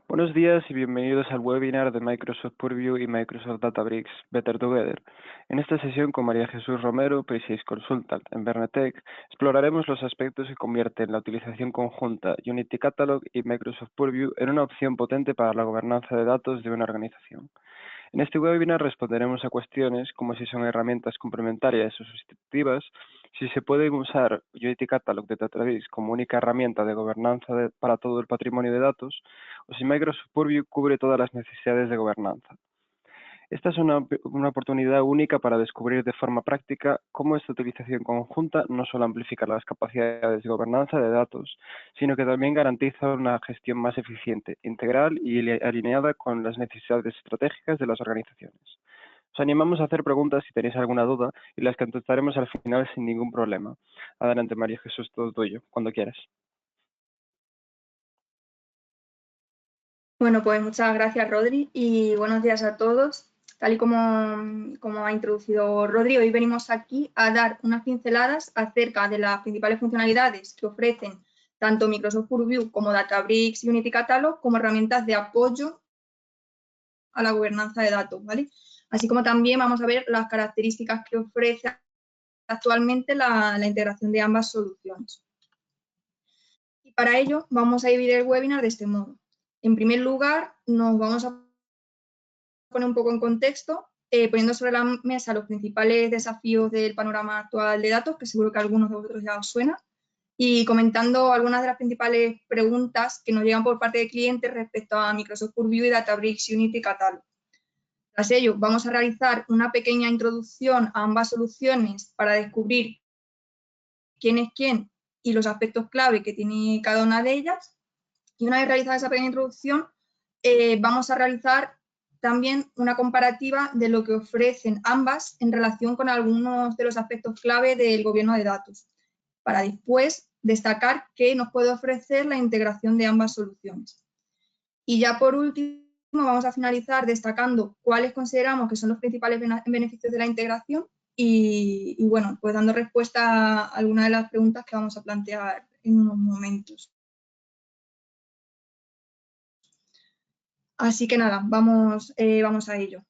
Buenos días y bienvenidos al webinar de Microsoft Purview y Microsoft Databricks Better Together. En esta sesión con María Jesús Romero, Pre-Sales Consultant en Bernatec, exploraremos los aspectos que convierten la utilización conjunta Unity Catalog y Microsoft Purview en una opción potente para la gobernanza de datos de una organización. En este webinar responderemos a cuestiones como si son herramientas complementarias o sustitutivas, si se puede usar Unity Catalog de Databricks como única herramienta de gobernanza para todo el patrimonio de datos, o si Microsoft Purview cubre todas las necesidades de gobernanza. Esta es una oportunidad única para descubrir de forma práctica cómo esta utilización conjunta no solo amplifica las capacidades de gobernanza de datos, sino que también garantiza una gestión más eficiente, integral y alineada con las necesidades estratégicas de las organizaciones. Os animamos a hacer preguntas si tenéis alguna duda y las contestaremos al final sin ningún problema. Adelante, María Jesús, todo tuyo, cuando quieras. Bueno, pues muchas gracias, Rodri, y buenos días a todos. Tal y como ha introducido Rodri, hoy venimos aquí a dar unas pinceladas acerca de las principales funcionalidades que ofrecen tanto Microsoft Purview como Databricks y Unity Catalog como herramientas de apoyo a la gobernanza de datos, ¿vale? Así como también vamos a ver las características que ofrece actualmente la integración de ambas soluciones. Y para ello vamos a dividir el webinar de este modo. En primer lugar, nos vamos a poner un poco en contexto, poniendo sobre la mesa los principales desafíos del panorama actual de datos, que seguro que a algunos de vosotros ya os suena, y comentando algunas de las principales preguntas que nos llegan por parte de clientes respecto a Microsoft Purview y Databricks Unity Catalog. Tras ello, vamos a realizar una pequeña introducción a ambas soluciones para descubrir quién es quién y los aspectos clave que tiene cada una de ellas. Y una vez realizada esa pequeña introducción, vamos a realizar también una comparativa de lo que ofrecen ambas en relación con algunos de los aspectos clave del gobierno de datos, para después destacar qué nos puede ofrecer la integración de ambas soluciones. Y ya por último, vamos a finalizar destacando cuáles consideramos que son los principales beneficios de la integración y bueno, pues dando respuesta a algunas de las preguntas que vamos a plantear en unos momentos. Así que nada, vamos a ello.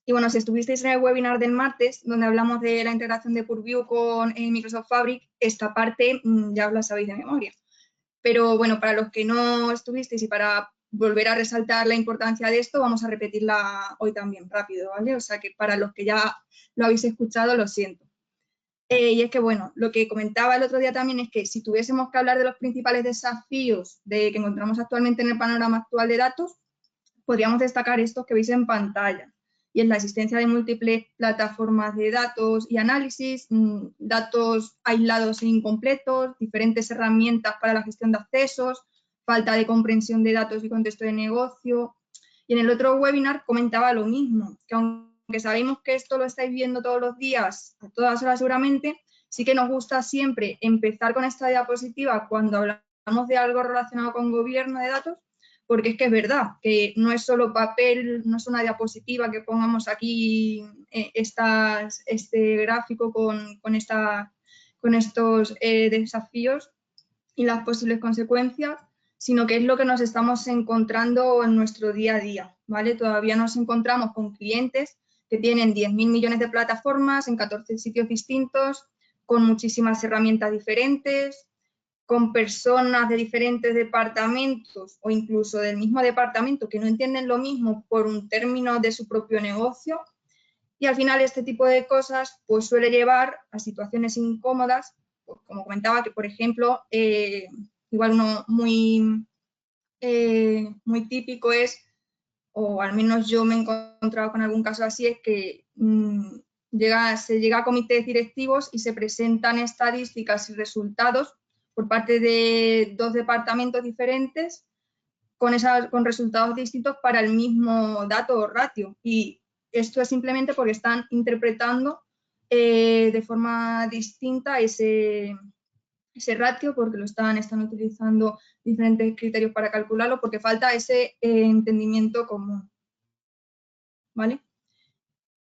Y bueno, si estuvisteis en el webinar del martes, donde hablamos de la integración de Purview con Microsoft Fabric, esta parte ya os la sabéis de memoria. Pero bueno, para los que no estuvisteis y para volver a resaltar la importancia de esto, vamos a repetirla hoy también rápido, ¿vale? O sea que para los que ya lo habéis escuchado, lo siento. Y es que, bueno, lo que comentaba el otro día también es que si tuviésemos que hablar de los principales desafíos que encontramos actualmente en el panorama actual de datos, podríamos destacar estos que veis en pantalla, y es la existencia de múltiples plataformas de datos y análisis, datos aislados e incompletos, diferentes herramientas para la gestión de accesos, falta de comprensión de datos y contexto de negocio. Y en el otro webinar comentaba lo mismo, que aunque sabemos que esto lo estáis viendo todos los días, a todas horas seguramente, sí que nos gusta siempre empezar con esta diapositiva cuando hablamos de algo relacionado con gobierno de datos, porque es que es verdad, que no es solo papel, no es una diapositiva que pongamos aquí este gráfico con estos desafíos y las posibles consecuencias, sino que es lo que nos estamos encontrando en nuestro día a día, ¿vale? Todavía nos encontramos con clientes que tienen 10.000 millones de plataformas en 14 sitios distintos, con muchísimas herramientas diferentes, con personas de diferentes departamentos o incluso del mismo departamento que no entienden lo mismo por un término de su propio negocio, y al final este tipo de cosas pues suele llevar a situaciones incómodas, pues, como comentaba, que por ejemplo, igual uno muy típico es, o al menos yo me he encontrado con algún caso así, es que se llega a comités directivos y se presentan estadísticas y resultados por parte de 2 departamentos diferentes con resultados distintos para el mismo dato o ratio. Y esto es simplemente porque están interpretando de forma distinta ese ratio, porque lo están utilizando diferentes criterios para calcularlo, porque falta ese entendimiento común, ¿vale?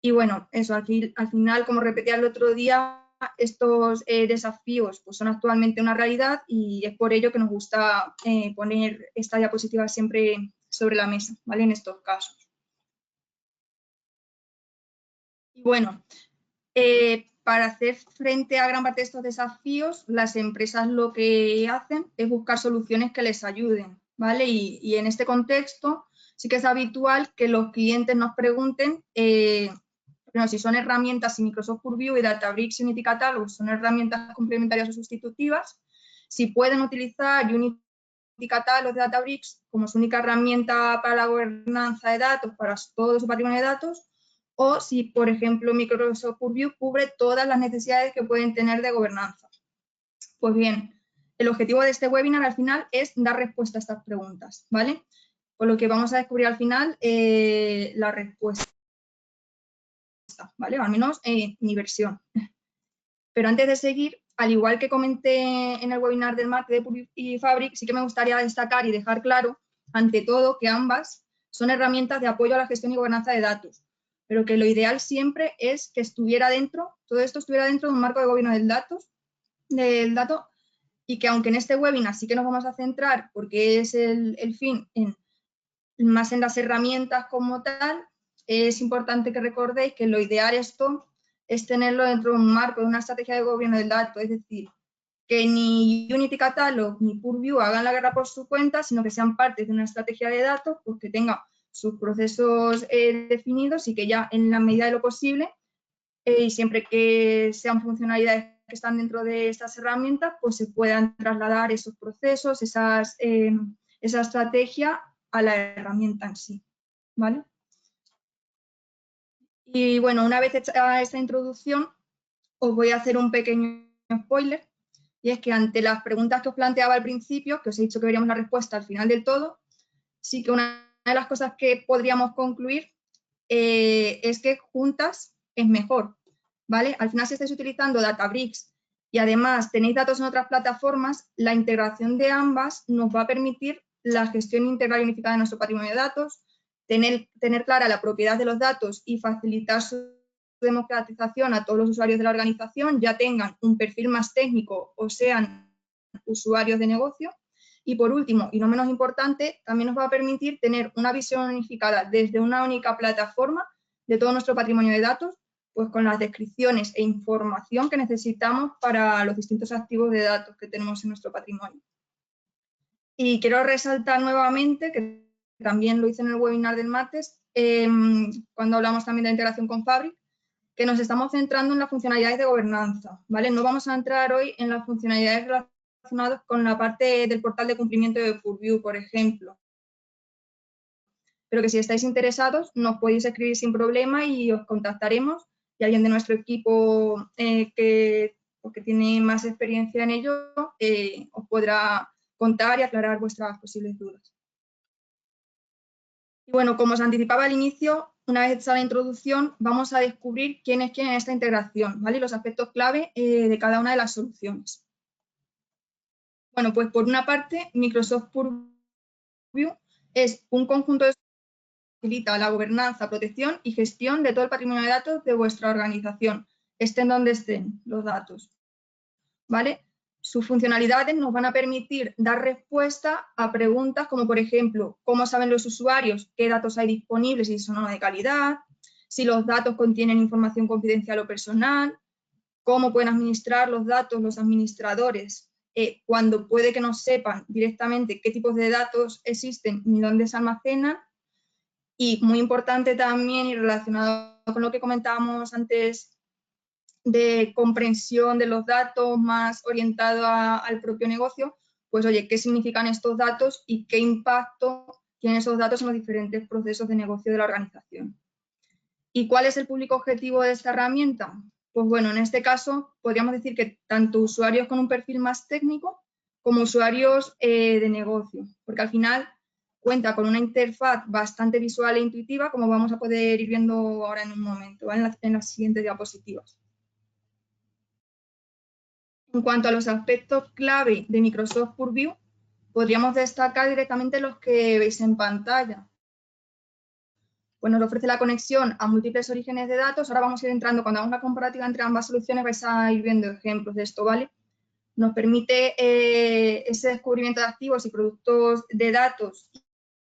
Y bueno, eso, aquí al final, como repetía el otro día, estos desafíos pues son actualmente una realidad y es por ello que nos gusta poner esta diapositiva siempre sobre la mesa, ¿vale? En estos casos. Y bueno, para hacer frente a gran parte de estos desafíos, las empresas lo que hacen es buscar soluciones que les ayuden, ¿vale? Y en este contexto sí que es habitual que los clientes nos pregunten bueno, si son herramientas, si Microsoft Purview y Databricks y Unity Catalog son herramientas complementarias o sustitutivas, si pueden utilizar Unity Catalog de Databricks como su única herramienta para la gobernanza de datos, para todo su patrimonio de datos, o si, por ejemplo, Microsoft Purview cubre todas las necesidades que pueden tener de gobernanza. Pues bien, el objetivo de este webinar al final es dar respuesta a estas preguntas, ¿vale? Por lo que vamos a descubrir al final la respuesta, ¿vale? Al menos mi versión. Pero antes de seguir, al igual que comenté en el webinar del martes de Purview y Fabric, sí que me gustaría destacar y dejar claro, ante todo, que ambas son herramientas de apoyo a la gestión y gobernanza de datos, pero que lo ideal siempre es que todo esto estuviera dentro de un marco de gobierno del dato, y que aunque en este webinar sí que nos vamos a centrar, porque es el fin, más en las herramientas como tal, es importante que recordéis que lo ideal esto es tenerlo dentro de un marco, de una estrategia de gobierno del dato, es decir, que ni Unity Catalog ni Purview hagan la guerra por su cuenta, sino que sean parte de una estrategia de datos, pues que tenga sus procesos definidos y que ya en la medida de lo posible, y siempre que sean funcionalidades que están dentro de estas herramientas, pues se puedan trasladar esos procesos, esa estrategia a la herramienta en sí, ¿vale? Y bueno, una vez hecha esta introducción, os voy a hacer un pequeño spoiler, y es que ante las preguntas que os planteaba al principio, que os he dicho que veríamos la respuesta al final del todo, sí que una de las cosas que podríamos concluir es que juntas es mejor, ¿vale? Al final, si estáis utilizando Databricks y además tenéis datos en otras plataformas, la integración de ambas nos va a permitir la gestión integral y unificada de nuestro patrimonio de datos, tener clara la propiedad de los datos y facilitar su democratización a todos los usuarios de la organización, ya tengan un perfil más técnico o sean usuarios de negocio. Y por último, y no menos importante, también nos va a permitir tener una visión unificada desde una única plataforma de todo nuestro patrimonio de datos, pues con las descripciones e información que necesitamos para los distintos activos de datos que tenemos en nuestro patrimonio. Y quiero resaltar nuevamente, que también lo hice en el webinar del martes, cuando hablamos también de la integración con Fabric, que nos estamos centrando en las funcionalidades de gobernanza, ¿vale? No vamos a entrar hoy en las funcionalidades relacionadas con la parte del portal de cumplimiento de Purview, por ejemplo. Pero que si estáis interesados, nos podéis escribir sin problema y os contactaremos, y alguien de nuestro equipo que tiene más experiencia en ello os podrá contar y aclarar vuestras posibles dudas. Y bueno, como os anticipaba al inicio, una vez hecha la introducción, vamos a descubrir quién es quién en esta integración, ¿vale? Y los aspectos clave de cada una de las soluciones. Bueno, pues por una parte, Microsoft Purview es un conjunto de soluciones que facilita la gobernanza, protección y gestión de todo el patrimonio de datos de vuestra organización, estén donde estén los datos, ¿vale? Sus funcionalidades nos van a permitir dar respuesta a preguntas como, por ejemplo, ¿cómo saben los usuarios qué datos hay disponibles y si son o no de calidad? Si los datos contienen información confidencial o personal, cómo pueden administrar los datos los administradores cuando puede que no sepan directamente qué tipos de datos existen ni dónde se almacenan. Y muy importante también, y relacionado con lo que comentábamos antes de comprensión de los datos más orientado al propio negocio, pues oye, ¿qué significan estos datos y qué impacto tienen esos datos en los diferentes procesos de negocio de la organización? ¿Y cuál es el público objetivo de esta herramienta? Pues bueno, en este caso podríamos decir que tanto usuarios con un perfil más técnico como usuarios de negocio, porque al final cuenta con una interfaz bastante visual e intuitiva, como vamos a poder ir viendo ahora en un momento, ¿vale? En las siguientes diapositivas. En cuanto a los aspectos clave de Microsoft Purview, podríamos destacar directamente los que veis en pantalla. Pues nos ofrece la conexión a múltiples orígenes de datos. Ahora vamos a ir entrando, cuando hagamos la comparativa entre ambas soluciones vais a ir viendo ejemplos de esto, ¿vale? Nos permite ese descubrimiento de activos y productos de datos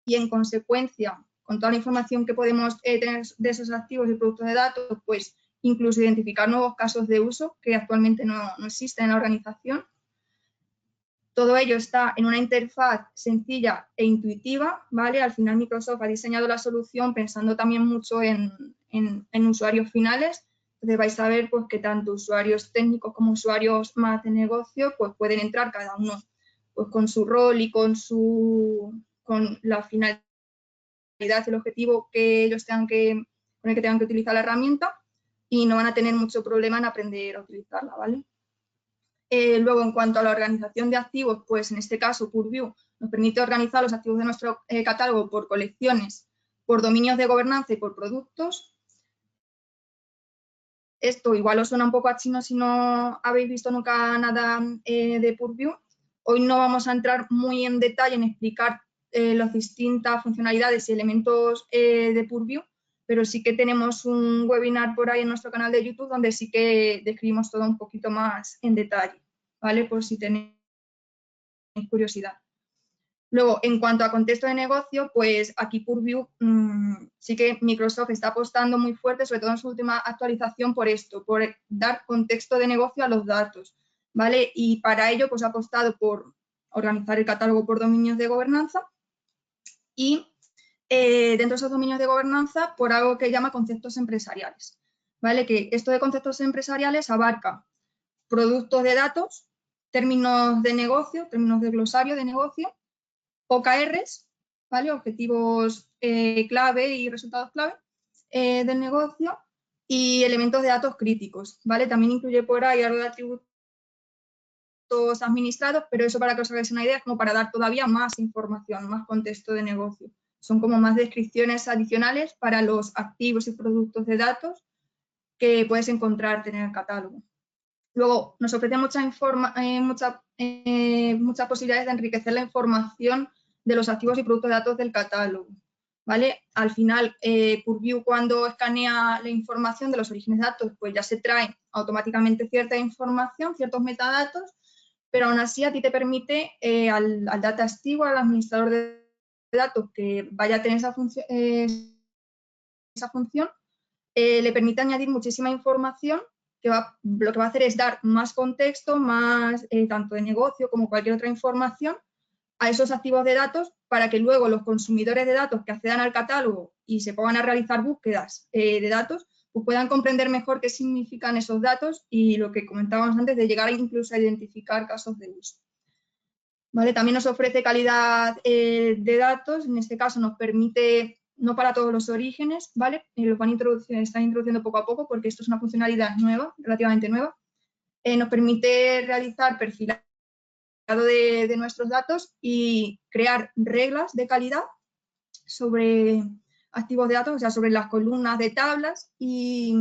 y en consecuencia, con toda la información que podemos tener de esos activos y productos de datos, pues incluso identificar nuevos casos de uso que actualmente no existen en la organización. Todo ello está en una interfaz sencilla e intuitiva, ¿vale? Al final Microsoft ha diseñado la solución pensando también mucho en usuarios finales. Entonces vais a ver pues, que tanto usuarios técnicos como usuarios más de negocio pues, pueden entrar cada uno pues, con su rol y con la finalidad y el objetivo que ellos con el que tengan que utilizar la herramienta y no van a tener mucho problema en aprender a utilizarla, ¿vale? Luego, en cuanto a la organización de activos, pues en este caso Purview nos permite organizar los activos de nuestro catálogo por colecciones, por dominios de gobernanza y por productos. Esto igual os suena un poco a chino si no habéis visto nunca nada de Purview. Hoy no vamos a entrar muy en detalle en explicar las distintas funcionalidades y elementos de Purview, pero sí que tenemos un webinar por ahí en nuestro canal de YouTube donde sí que describimos todo un poquito más en detalle, ¿vale? Por si tenéis curiosidad. Luego, en cuanto a contexto de negocio, pues aquí Purview sí que Microsoft está apostando muy fuerte, sobre todo en su última actualización, por esto, por dar contexto de negocio a los datos, ¿vale? Y para ello, pues ha apostado por organizar el catálogo por dominios de gobernanza y dentro de esos dominios de gobernanza por algo que llama conceptos empresariales, ¿vale? Que esto de conceptos empresariales abarca productos de datos, términos de negocio, términos de glosario de negocio, OKRs, ¿vale? Objetivos clave y resultados clave del negocio y elementos de datos críticos, ¿vale? También incluye por ahí algo de atributos administrados, pero eso para que os hagáis una idea es como para dar todavía más información, más contexto de negocio. Son como más descripciones adicionales para los activos y productos de datos que puedes encontrarte en el catálogo. Luego, nos ofrece muchas posibilidades de enriquecer la información de los activos y productos de datos del catálogo, ¿vale? Al final, Purview cuando escanea la información de los orígenes de datos, pues ya se trae automáticamente cierta información, ciertos metadatos, pero aún así a ti te permite al data steward, al administrador de datos que vaya a tener esa función le permite añadir muchísima información que lo que va a hacer es dar más contexto, más tanto de negocio como cualquier otra información a esos activos de datos para que luego los consumidores de datos que accedan al catálogo y se pongan a realizar búsquedas de datos pues puedan comprender mejor qué significan esos datos y lo que comentábamos antes de llegar incluso a identificar casos de uso. ¿Vale? También nos ofrece calidad de datos, en este caso nos permite, no para todos los orígenes, ¿vale? Lo están introduciendo poco a poco porque esto es una funcionalidad nueva, relativamente nueva. Nos permite realizar perfilado de nuestros datos y crear reglas de calidad sobre activos de datos, o sea, sobre las columnas de tablas y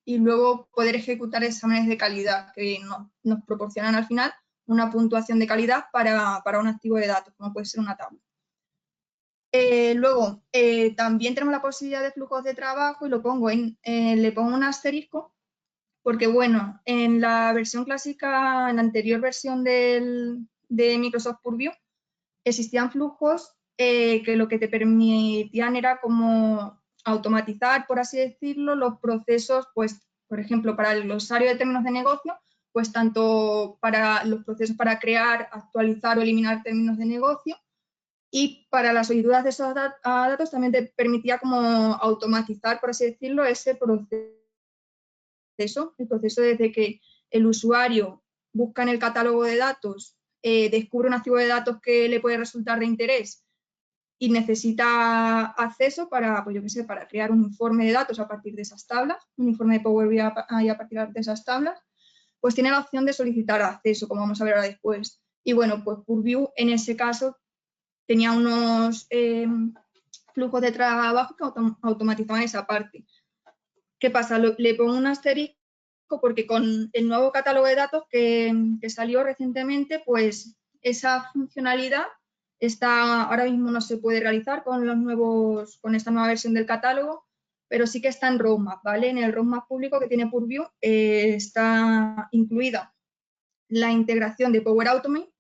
luego poder ejecutar exámenes de calidad que nos proporcionan al final una puntuación de calidad para un activo de datos, como puede ser una tabla. Luego, también tenemos la posibilidad de flujos de trabajo y le pongo un asterisco porque, bueno, en la versión clásica, en la anterior versión de Microsoft Purview, existían flujos que lo que te permitían era como automatizar, por así decirlo, los procesos, pues, por ejemplo, para el glosario de términos de negocio, pues tanto para los procesos para crear, actualizar o eliminar términos de negocio, y para las ayudas de esos datos también te permitía como automatizar, por así decirlo, ese proceso, el proceso desde que el usuario busca en el catálogo de datos, descubre un activo de datos que le puede resultar de interés y necesita acceso para, pues yo qué sé, para crear un informe de datos a partir de esas tablas, un informe de Power BI a partir de esas tablas, pues tiene la opción de solicitar acceso, como vamos a ver ahora después. Y bueno, pues Purview en ese caso tenía unos flujos de trabajo que automatizaban esa parte. ¿Qué pasa? Le pongo un asterisco porque con el nuevo catálogo de datos que salió recientemente, pues esa funcionalidad ahora mismo no se puede realizar con esta nueva versión del catálogo, pero sí que está en roadmap, ¿vale? En el roadmap público que tiene Purview está incluida la integración de Power Automate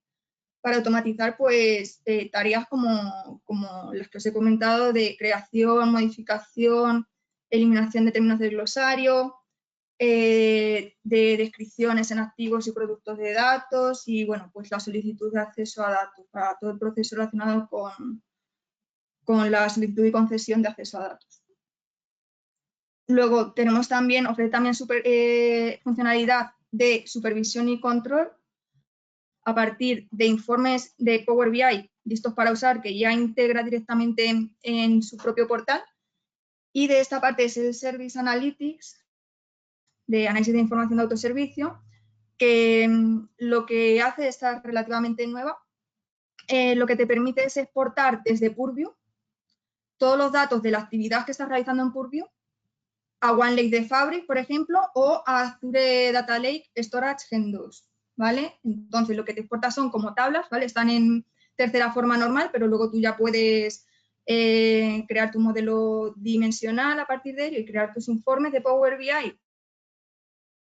para automatizar pues, tareas como las que os he comentado de creación, modificación, eliminación de términos del glosario, de descripciones en activos y productos de datos y bueno, pues la solicitud de acceso a datos para todo el proceso relacionado con la solicitud y concesión de acceso a datos. Luego tenemos también, ofrece también funcionalidad de supervisión y control a partir de informes de Power BI listos para usar que ya integra directamente en su propio portal. Y de esta parte es el Service Analytics, de análisis de información de autoservicio, que lo que hace está relativamente nueva. Lo que te permite es exportar desde Purview todos los datos de la actividad que estás realizando en Purview a OneLake de Fabric, por ejemplo, o a Azure Data Lake Storage Gen 2, ¿vale? Entonces, lo que te exporta son como tablas, ¿vale? Están en tercera forma normal, pero luego tú ya puedes crear tu modelo dimensional a partir de ello y crear tus informes de Power BI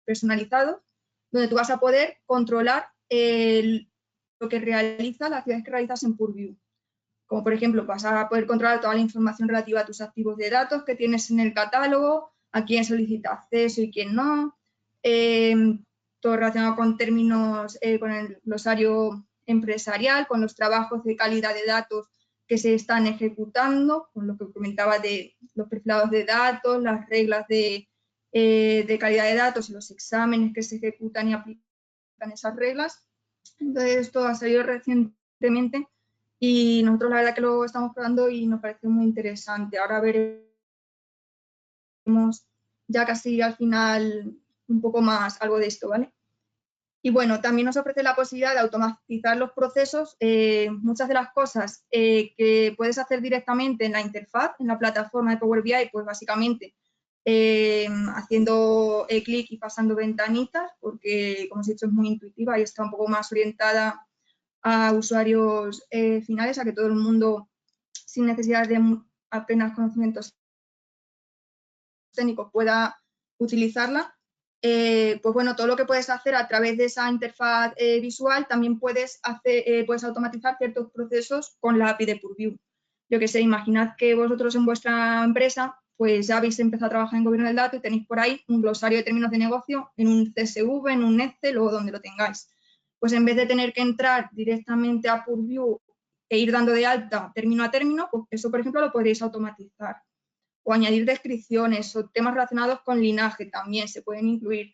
personalizados, donde tú vas a poder controlar lo que realizas, las actividades que realizas en Purview. Como por ejemplo, vas a poder controlar toda la información relativa a tus activos de datos que tienes en el catálogo, a quién solicita acceso y quién no, todo relacionado con términos, con el glosario empresarial, con los trabajos de calidad de datos que se están ejecutando, con lo que comentaba de los perfilados de datos, las reglas de calidad de datos y los exámenes que se ejecutan y aplican esas reglas. Entonces, esto ha salido recientemente y nosotros la verdad que lo estamos probando y nos parece muy interesante. Ahora veremos ya casi al final un poco más algo de esto, ¿vale? Y bueno, también nos ofrece la posibilidad de automatizar los procesos. Muchas de las cosas que puedes hacer directamente en la interfaz, en la plataforma de Power BI, pues básicamente haciendo clic y pasando ventanitas, porque como os he dicho es muy intuitiva y está un poco más orientada a usuarios finales, a que todo el mundo sin necesidad de apenas conocimientos técnicos pueda utilizarla. Pues bueno, todo lo que puedes hacer a través de esa interfaz visual, también puedes automatizar ciertos procesos con la API de Purview. Yo que sé, imaginad que vosotros en vuestra empresa pues ya habéis empezado a trabajar en gobierno del dato y tenéis por ahí un glosario de términos de negocio en un CSV, en un Excel o donde lo tengáis. Pues en vez de tener que entrar directamente a Purview e ir dando de alta término a término, pues eso, por ejemplo, lo podéis automatizar. O añadir descripciones o temas relacionados con linaje también se pueden incluir.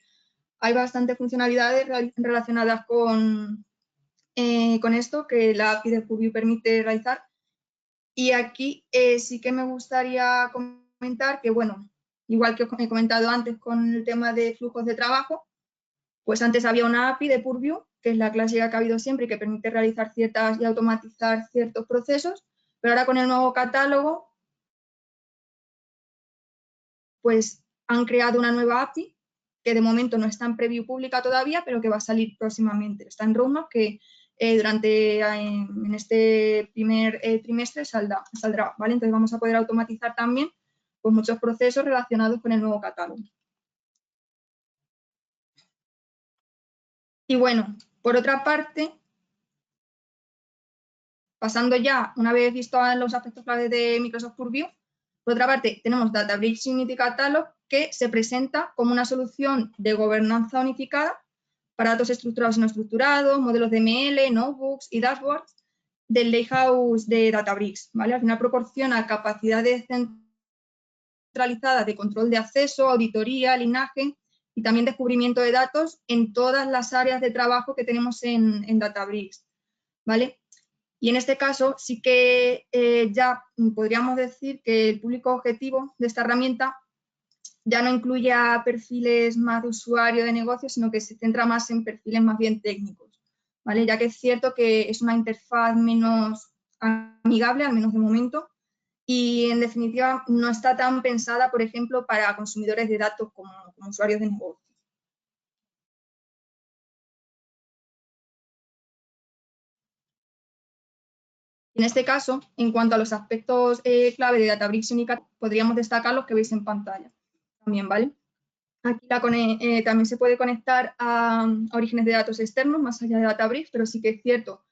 Hay bastantes funcionalidades relacionadas con esto que la API de Purview permite realizar. Y aquí sí que me gustaría comentar que, bueno, igual que os he comentado antes con el tema de flujos de trabajo, pues antes había una API de Purview, que es la clásica que ha habido siempre y que permite realizar ciertas y automatizar ciertos procesos, pero ahora con el nuevo catálogo pues han creado una nueva API que de momento no está en preview pública todavía, pero que va a salir próximamente. Está en roadmap que en este primer trimestre saldrá, ¿vale? Entonces vamos a poder automatizar también pues, muchos procesos relacionados con el nuevo catálogo. Y bueno, por otra parte, pasando ya, una vez visto los aspectos claves de Microsoft Purview, por otra parte, tenemos Databricks Unity Catalog, que se presenta como una solución de gobernanza unificada para datos estructurados y no estructurados, modelos de ML, notebooks y dashboards del Lakehouse de Databricks, ¿vale? Al final proporciona capacidades centralizadas de control de acceso, auditoría, linaje y también descubrimiento de datos en todas las áreas de trabajo que tenemos en Databricks, ¿vale? Y en este caso sí que ya podríamos decir que el público objetivo de esta herramienta ya no incluye a perfiles más de usuario de negocio, sino que se centra más en perfiles más bien técnicos, ¿vale? Ya que es cierto que es una interfaz menos amigable, al menos de momento, y en definitiva no está tan pensada, por ejemplo, para consumidores de datos como usuarios de negocio. En este caso, en cuanto a los aspectos clave de Databricks Unity, podríamos destacar los que veis en pantalla también, ¿vale? Aquí también se puede conectar a orígenes de datos externos, más allá de Databricks, pero sí que es cierto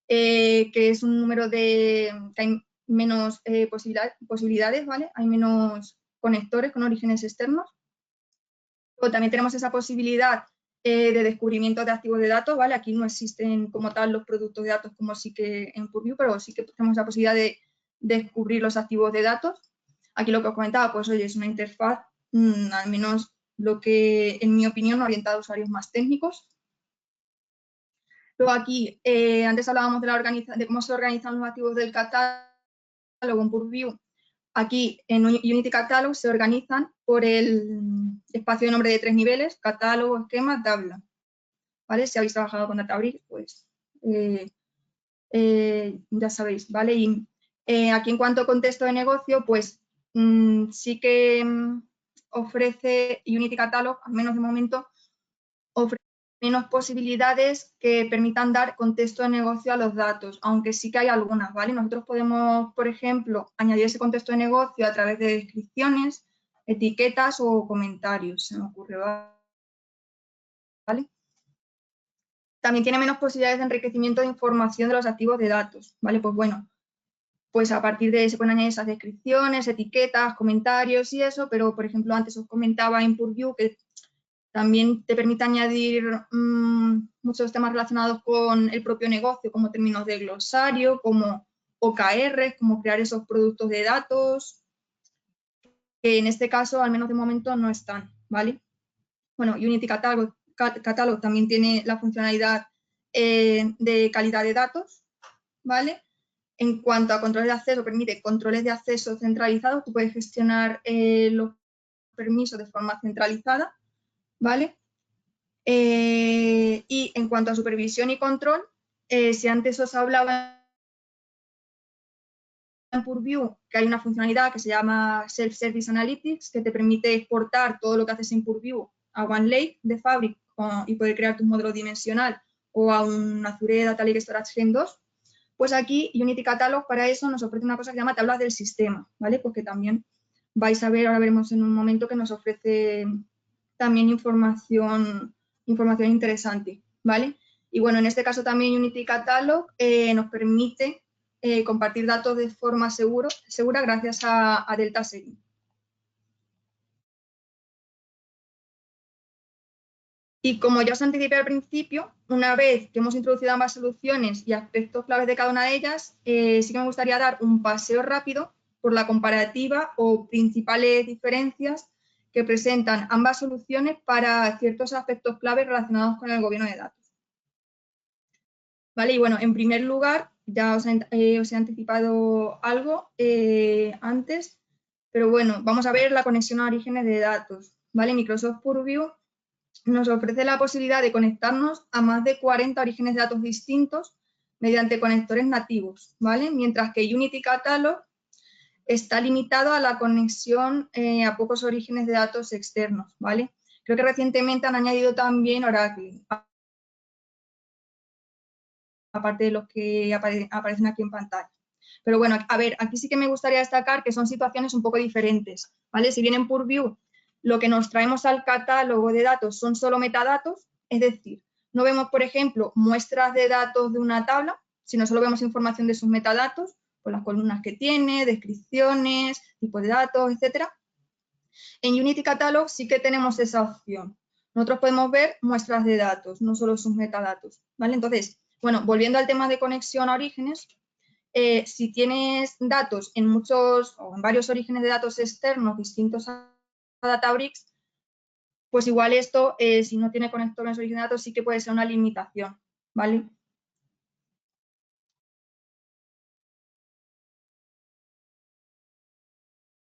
que es un número que hay menos posibilidades, ¿vale? Hay menos conectores con orígenes externos. O también tenemos esa posibilidad de descubrimiento de activos de datos, ¿vale? Aquí no existen como tal los productos de datos como sí que en Purview, pero sí que tenemos la posibilidad de descubrir los activos de datos. Aquí lo que os comentaba, pues oye, es una interfaz, al menos lo que en mi opinión orientada a usuarios más técnicos. Luego aquí, antes hablábamos de cómo se organizan los activos del catálogo en Purview. Aquí en Unity Catalog se organizan por el espacio de nombre de 3 niveles, catálogo, esquema, tabla. ¿Vale? Si habéis trabajado con Databricks, pues ya sabéis, ¿vale? Y aquí en cuanto a contexto de negocio, pues sí que ofrece Unity Catalog, al menos de momento, ofrece menos posibilidades que permitan dar contexto de negocio a los datos, aunque sí que hay algunas, ¿vale? Nosotros podemos, por ejemplo, añadir ese contexto de negocio a través de descripciones, etiquetas o comentarios, se me ocurre, ¿vale? También tiene menos posibilidades de enriquecimiento de información de los activos de datos, ¿vale? Pues bueno, pues a partir de se pueden añadir esas descripciones, etiquetas, comentarios y eso, pero por ejemplo antes os comentaba en Purview que también te permite añadir muchos temas relacionados con el propio negocio, como términos de glosario, como OKR, como crear esos productos de datos, que en este caso, al menos de momento, no están, ¿vale? Bueno, Unity Catalog también tiene la funcionalidad de calidad de datos, ¿vale? En cuanto a controles de acceso, permite controles de acceso centralizados, tú puedes gestionar los permisos de forma centralizada, ¿vale? Y en cuanto a supervisión y control, si antes os hablaba en Purview que hay una funcionalidad que se llama Self-Service Analytics, que te permite exportar todo lo que haces en Purview a OneLake de Fabric y poder crear tu modelo dimensional o a un Azure Data Lake Storage Gen 2, pues aquí Unity Catalog para eso nos ofrece una cosa que se llama tablas del sistema, ¿vale? Porque también vais a ver, ahora veremos en un momento que nos ofrece también información interesante, ¿vale? Y bueno, en este caso también Unity Catalog nos permite compartir datos de forma segura gracias a Delta Sharing. Y como ya os anticipé al principio, una vez que hemos introducido ambas soluciones y aspectos claves de cada una de ellas, sí que me gustaría dar un paseo rápido por la comparativa o principales diferencias que presentan ambas soluciones para ciertos aspectos claves relacionados con el gobierno de datos. ¿Vale? Y bueno, en primer lugar, ya os he anticipado algo antes, pero bueno, vamos a ver la conexión a orígenes de datos. ¿Vale? Microsoft Purview nos ofrece la posibilidad de conectarnos a más de 40 orígenes de datos distintos mediante conectores nativos, ¿vale? Mientras que Unity Catalog está limitado a la conexión a pocos orígenes de datos externos, ¿vale? Creo que recientemente han añadido también Oracle, aparte de los que aparecen aquí en pantalla. Pero bueno, a ver, aquí sí que me gustaría destacar que son situaciones un poco diferentes, ¿vale? Si bien en Purview lo que nos traemos al catálogo de datos son solo metadatos, es decir, no vemos, por ejemplo, muestras de datos de una tabla, sino solo vemos información de sus metadatos, con las columnas que tiene, descripciones, tipo de datos, etcétera. En Unity Catalog sí que tenemos esa opción. Nosotros podemos ver muestras de datos, no solo sus metadatos, ¿vale? Entonces, bueno, volviendo al tema de conexión a orígenes, si tienes datos en muchos o en varios orígenes de datos externos distintos a Databricks, pues igual esto, si no tiene conector en ese origen de datos, sí que puede ser una limitación, ¿vale?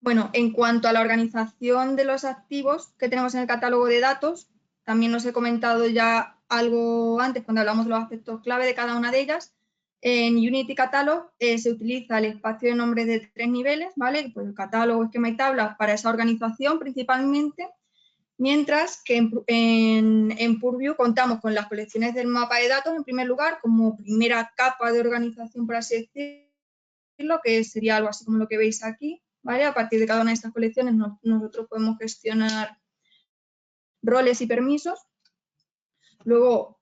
Bueno, en cuanto a la organización de los activos que tenemos en el catálogo de datos, también os he comentado ya algo antes cuando hablamos de los aspectos clave de cada una de ellas. En Unity Catalog se utiliza el espacio de nombres de 3 niveles, ¿vale? Pues el catálogo, esquema y tabla para esa organización principalmente, mientras que en Purview contamos con las colecciones del mapa de datos en primer lugar como primera capa de organización, por así decirlo, que sería algo así como lo que veis aquí, ¿vale? A partir de cada una de estas colecciones nosotros podemos gestionar roles y permisos. Luego,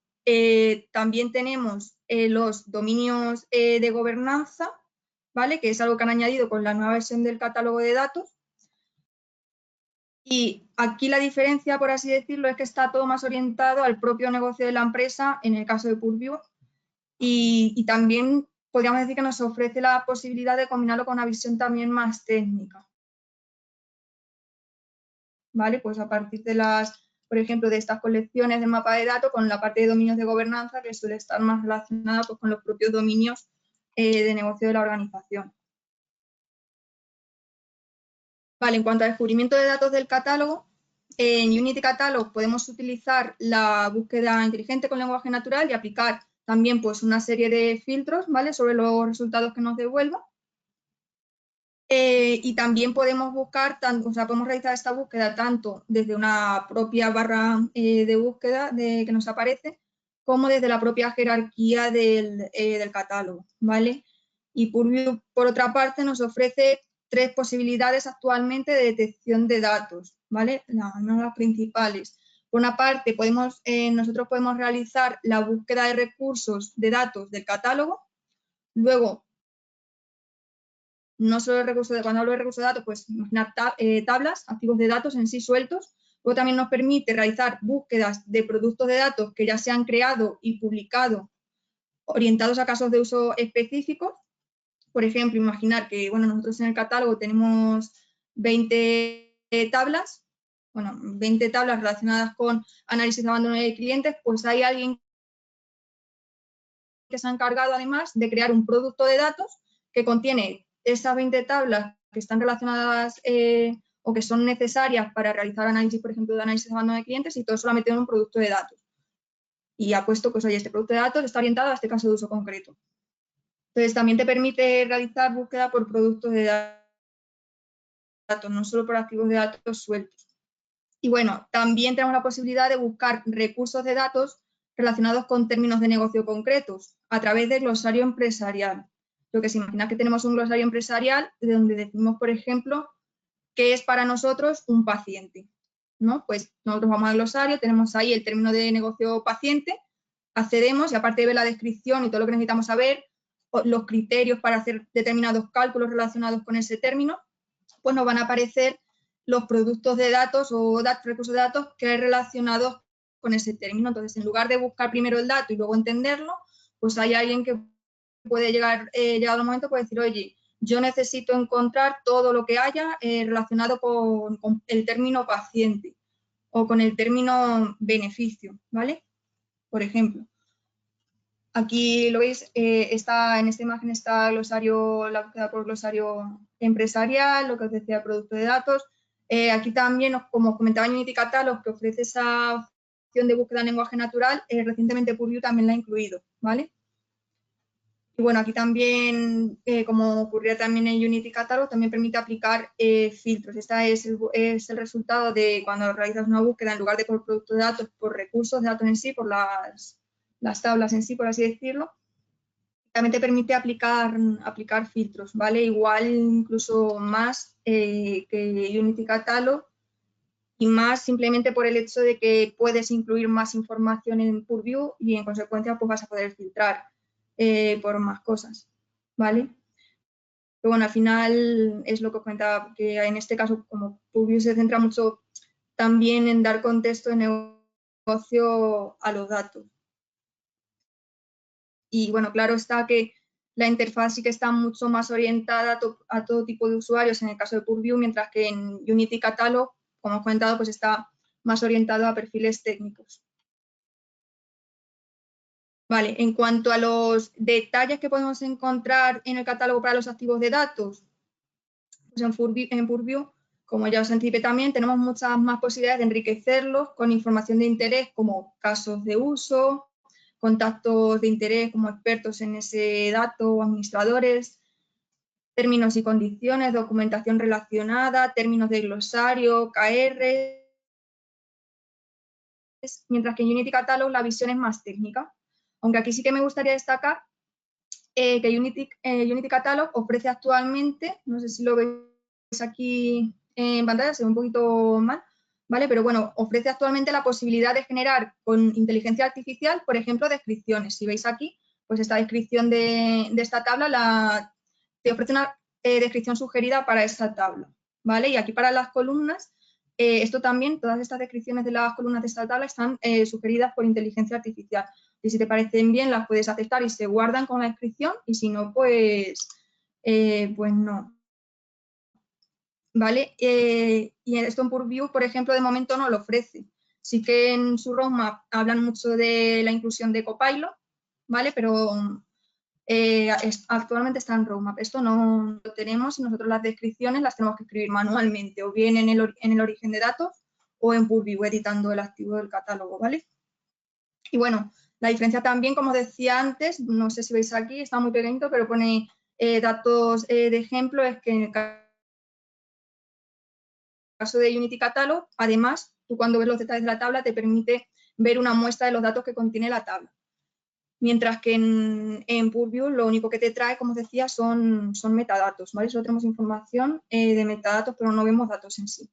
También tenemos los dominios de gobernanza, ¿vale? Que es algo que han añadido con la nueva versión del catálogo de datos. Y aquí la diferencia, por así decirlo, es que está todo más orientado al propio negocio de la empresa, en el caso de Purview, y también podríamos decir que nos ofrece la posibilidad de combinarlo con una visión también más técnica. ¿Vale? Pues a partir de por ejemplo, de estas colecciones de mapa de datos con la parte de dominios de gobernanza que suele estar más relacionada pues, con los propios dominios de negocio de la organización. Vale, en cuanto al descubrimiento de datos del catálogo, en Unity Catalog podemos utilizar la búsqueda inteligente con lenguaje natural y aplicar también pues, una serie de filtros, ¿vale? Sobre los resultados que nos devuelva. Y también podemos buscar, podemos realizar esta búsqueda tanto desde una propia barra de búsqueda que nos aparece, como desde la propia jerarquía del catálogo, ¿vale? Y Purview, por otra parte, nos ofrece 3 posibilidades actualmente de detección de datos, ¿vale? Las principales. Por una parte, nosotros podemos realizar la búsqueda de recursos de datos del catálogo. Luego, no solo cuando hablo de recursos de datos, pues imaginar tablas, activos de datos en sí sueltos. Luego también nos permite realizar búsquedas de productos de datos que ya se han creado y publicado orientados a casos de uso específicos. Por ejemplo, imaginar que nosotros en el catálogo tenemos 20 tablas, 20 tablas relacionadas con análisis de abandono de clientes, pues hay alguien que se ha encargado además de crear un producto de datos que contiene esas 20 tablas que están relacionadas o que son necesarias para realizar análisis, por ejemplo, de análisis de abandono de clientes, y todo eso lo ha metido en un producto de datos. Y ha puesto, pues oye, este producto de datos está orientado a este caso de uso concreto. Entonces, también te permite realizar búsqueda por productos de datos, no solo por activos de datos sueltos. Y bueno, también tenemos la posibilidad de buscar recursos de datos relacionados con términos de negocio concretos a través del glosario empresarial. Lo que se imagina que tenemos un glosario empresarial de donde decimos, por ejemplo, qué es para nosotros un paciente, ¿no? Pues nosotros vamos al glosario, tenemos ahí el término de negocio paciente, accedemos y aparte de ver la descripción y todo lo que necesitamos saber, los criterios para hacer determinados cálculos relacionados con ese término, pues nos van a aparecer los productos de datos o recursos de datos que hay relacionados con ese término. Entonces, en lugar de buscar primero el dato y luego entenderlo, pues hay alguien que puede llegado el momento, puede decir, oye, yo necesito encontrar todo lo que haya relacionado con el término paciente o con el término beneficio, ¿vale? Por ejemplo. Aquí lo veis, en esta imagen está la búsqueda por glosario empresarial, lo que os decía, producto de datos. Aquí también, como comentaba en Unity Catalog, que ofrece esa opción de búsqueda en lenguaje natural, recientemente Purview también la ha incluido, ¿vale? Y bueno, aquí también, como ocurría también en Unity Catalog, también permite aplicar filtros. Este es el resultado de cuando realizas una búsqueda, en lugar de por producto de datos, por recursos de datos en sí, por las tablas en sí, por así decirlo. También te permite aplicar filtros, ¿vale? Igual incluso más que Unity Catalog, y más simplemente por el hecho de que puedes incluir más información en Purview y en consecuencia pues vas a poder filtrar por más cosas, ¿vale? Pero bueno, al final es lo que os comentaba, que en este caso como Purview se centra mucho también en dar contexto de negocio a los datos. Y bueno, claro está que la interfaz sí que está mucho más orientada a todo tipo de usuarios en el caso de Purview, mientras que en Unity Catalog, como os he comentado, pues está más orientado a perfiles técnicos. Vale, en cuanto a los detalles que podemos encontrar en el catálogo para los activos de datos, pues en Purview, como ya os anticipé también, tenemos muchas más posibilidades de enriquecerlos con información de interés como casos de uso, contactos de interés como expertos en ese dato o administradores, términos y condiciones, documentación relacionada, términos de glosario, KR, mientras que en Unity Catalog la visión es más técnica. Aunque aquí sí que me gustaría destacar que Unity Catalog ofrece actualmente, no sé si lo veis aquí en pantalla, se ve un poquito mal, ¿vale? Pero bueno, ofrece actualmente la posibilidad de generar con inteligencia artificial, por ejemplo, descripciones. Si veis aquí, pues esta descripción de esta tabla te ofrece una descripción sugerida para esta tabla, ¿vale? Y aquí para las columnas, esto también, todas estas descripciones de las columnas de esta tabla están sugeridas por inteligencia artificial. Y si te parecen bien, las puedes aceptar y se guardan con la descripción, y si no, pues no. ¿Vale? Y esto en Purview, por ejemplo, de momento no lo ofrece. Sí que en su roadmap hablan mucho de la inclusión de Copilot, ¿vale? Pero actualmente está en roadmap. Esto no lo tenemos y nosotros las descripciones las tenemos que escribir manualmente, o bien en el origen de datos o en Purview editando el archivo del catálogo, ¿vale? Y bueno, la diferencia también, como decía antes, no sé si veis aquí, está muy pequeñito, pero pone datos de ejemplo, es que en el caso de Unity Catalog, además, tú cuando ves los detalles de la tabla te permite ver una muestra de los datos que contiene la tabla. Mientras que en Purview lo único que te trae, como os decía, son metadatos, ¿vale? Solo tenemos información de metadatos, pero no vemos datos en sí.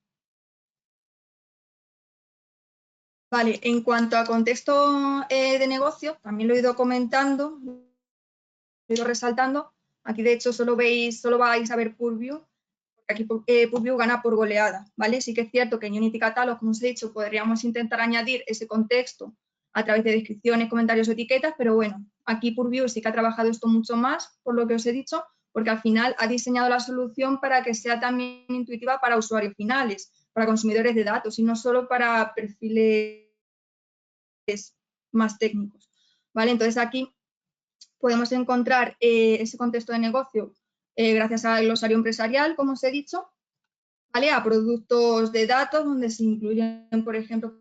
Vale, en cuanto a contexto de negocio, también lo he ido comentando, lo he ido resaltando. Aquí, de hecho, solo vais a ver Purview, porque aquí Purview gana por goleada, ¿vale? Sí que es cierto que en Unity Catalog, como os he dicho, podríamos intentar añadir ese contexto a través de descripciones, comentarios o etiquetas, pero bueno, aquí Purview sí que ha trabajado esto mucho más, por lo que os he dicho, porque al final ha diseñado la solución para que sea también intuitiva para usuarios finales, para consumidores de datos y no solo para perfiles más técnicos, ¿vale? Entonces aquí podemos encontrar ese contexto de negocio gracias al glosario empresarial, como os he dicho, ¿vale? A productos de datos donde se incluyen, por ejemplo,